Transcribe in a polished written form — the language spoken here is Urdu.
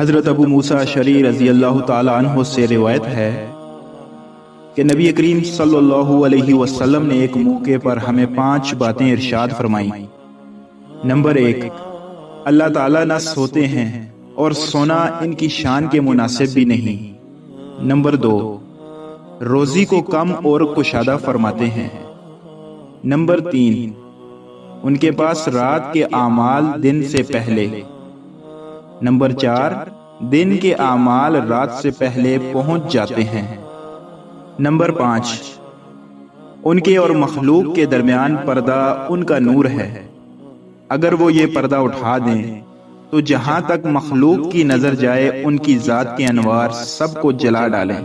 حضرت ابو موسیٰ اشعری رضی اللہ تعالی عنہ سے روایت ہے کہ نبی کریم صلی اللہ علیہ وسلم نے ایک موقع پر ہمیں 5 باتیں ارشاد فرمائیں۔ نمبر 1، اللہ تعالیٰ نہ سوتے ہیں اور سونا ان کی شان کے مناسب بھی نہیں۔ نمبر 2، روزی کو کم اور کشادہ فرماتے ہیں۔ نمبر 3، ان کے پاس رات کے اعمال دن سے پہلے۔ نمبر 4، دن کے اعمال رات سے پہلے پہنچ جاتے ہیں۔ نمبر 5، ان کے اور مخلوق کے درمیان پردہ ان کا نور ہے، اگر وہ یہ پردہ اٹھا دیں تو جہاں تک مخلوق کی نظر جائے ان کی ذات کے انوار سب کو جلا ڈالیں۔